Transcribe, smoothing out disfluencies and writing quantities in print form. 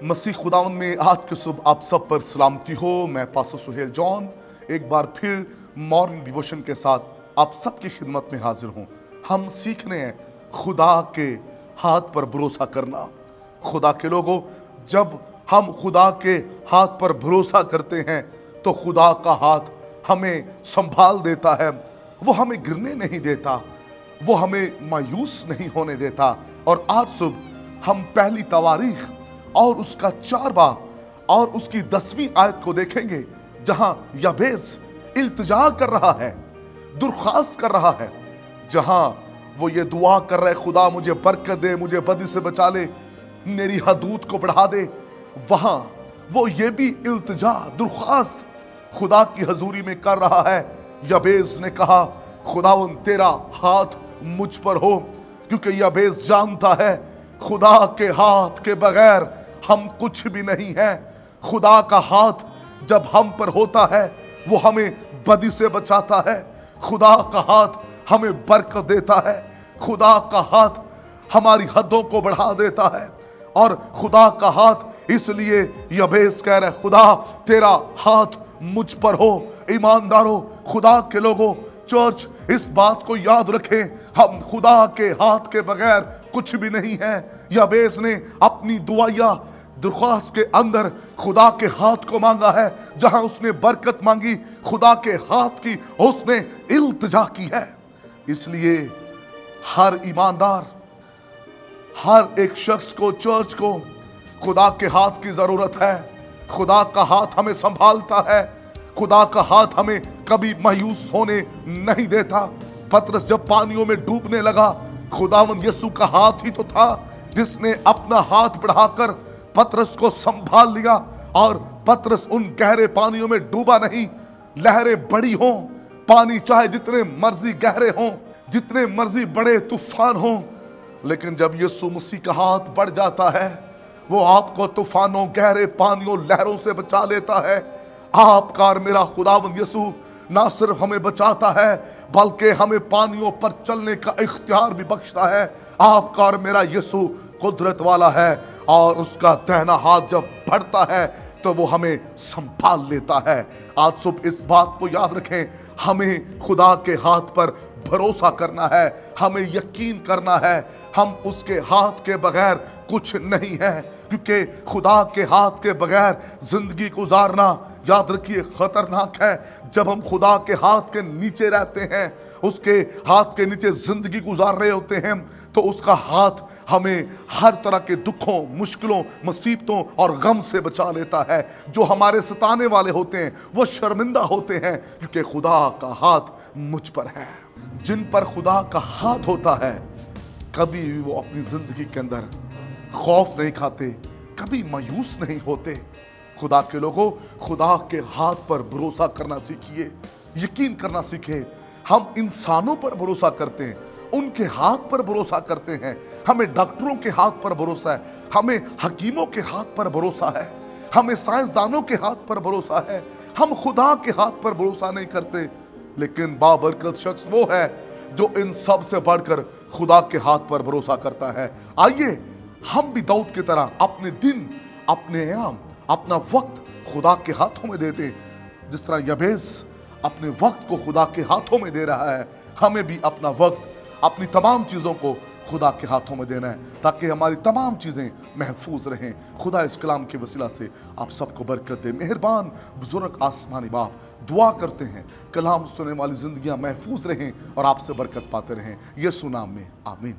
मसीह खुदावन में आज की सुबह आप सब पर सलामती हो। मैं पास्टर सुहेल जॉन एक बार फिर मॉर्निंग डिवोशन के साथ आप सबकी खिदमत में हाजिर हूँ। हम सीखने हैं खुदा के हाथ पर भरोसा करना। खुदा के लोगों, जब हम खुदा के हाथ पर भरोसा करते हैं तो खुदा का हाथ हमें संभाल देता है। वो हमें गिरने नहीं देता, वो हमें मायूस नहीं होने देता। और आज सुबह हम पहली तवारीख और उसका 4 बाब और उसकी 10वीं आयत को देखेंगे, जहां यबेस इल्तिजा कर रहा है, दुरख्वास्त कर रहा है, जहां वो ये दुआ कर रहा है, खुदा मुझे बरकत दे, मुझे बदी से बचा ले, मेरी हदूद को बढ़ा दे। वहां वो ये भी इल्तिजा दुरख्वास्त खुदा की हजूरी में कर रहा है। यबेस ने कहा, खुदावन तेरा हाथ मुझ पर हो, क्योंकि यबेस जानता है खुदा के हाथ के बगैर हम कुछ भी नहीं है। खुदा का हाथ जब हम पर होता है वो हमें बदी से बचाता है। खुदा का हाथ हमें बरकत देता है। खुदा का हाथ हमारी हदों को बढ़ा देता है। और खुदा का हाथ इसलिए यबेस कह रहा है, खुदा तेरा हाथ मुझ पर हो। ईमानदारों, खुदा के लोगों, चर्च इस बात को याद रखें, हम खुदा के हाथ के बगैर कुछ भी नहीं है। यबेस ने अपनी दुआया दुर्ख्वास्त के अंदर खुदा के हाथ को मांगा है। जहां उसने बरकत मांगी, खुदा के हाथ की उसने इल्तिजा की है। इसलिए हर ईमानदार, हर एक शख्स को, चर्च को खुदा के हाथ की जरूरत है। खुदा का हाथ हमें संभालता है। खुदा का हाथ हमें कभी मायूस होने नहीं देता। पतरस जब पानियों में डूबने लगा, खुदावंद यीशु का हाथ ही तो था जिसने अपना हाथ बढ़ाकर पतरस को संभाल लिया। और पतरस उन गहरे पानियों में डूबा नहीं। लहरें बड़ी हों, पानी चाहे जितने मर्जी गहरे हों, जितने मर्जी बड़े तूफान हों, लेकिन जब यीशु मसीह का हाथ बढ़ जाता है, वो आपको तूफानों, गहरे पानियों, लहरों से बचा लेता है। आपका और मेरा खुदावंद यीशु ना सिर्फ हमें बचाता है, बल्कि हमें पानियों पर चलने का इख्तियार भी बख्शता है। आपका और मेरा यीशु कुदरत वाला है, और उसका दाहिना हाथ जब बढ़ता है तो वो हमें संभाल लेता है। आज सुबह इस बात को याद रखें, हमें खुदा के हाथ पर भरोसा करना है, हमें यकीन करना है, हम उसके हाथ के बगैर कुछ नहीं है। क्योंकि खुदा के हाथ के बगैर जिंदगी गुजारना, याद रखिए, खतरनाक है। जब हम खुदा के हाथ के नीचे रहते हैं, उसके हाथ के नीचे जिंदगी गुजार रहे होते हैं, तो उसका हाथ हमें हर तरह के दुखों, मुश्किलों, मुसीबतों और गम से बचा लेता है। जो हमारे सताने वाले होते हैं वो शर्मिंदा होते हैं, क्योंकि खुदा का हाथ मुझ पर है। जिन पर खुदा का हाथ होता है, कभी भी वो अपनी जिंदगी के अंदर खौफ नहीं खाते, कभी मायूस नहीं होते। खुदा के लोगों, खुदा के हाथ पर भरोसा करना सीखिए, यकीन करना सीखे। हम इंसानों पर भरोसा करते हैं, उनके हाथ पर भरोसा करते हैं। हमें डॉक्टरों के हाथ पर भरोसा है, हमें हकीमों के हाथ पर भरोसा है, हमें साइंसदानों के हाथ पर भरोसा है। हम खुदा के हाथ पर भरोसा नहीं करते। लेकिन बाबरकत शख्स वो है जो इन सब से बढ़कर खुदा के हाथ पर भरोसा करता है। आइए हम भी दाऊद की तरह अपने दिन, अपने अयाम, अपना वक्त खुदा के हाथों में देते। जिस तरह यबेस अपने वक्त को खुदा के हाथों में दे रहा है, हमें भी अपना वक्त, अपनी तमाम चीज़ों को खुदा के हाथों में देना है, ताकि हमारी तमाम चीज़ें महफूज रहें। खुदा इस कलाम के वसीला से आप सबको बरकत दे। मेहरबान बुजुर्ग आसमानी बाप, दुआ करते हैं कलाम सुनने वाली जिंदगियां महफूज रहें और आपसे बरकत पाते रहें। यीशु नाम में आमीन।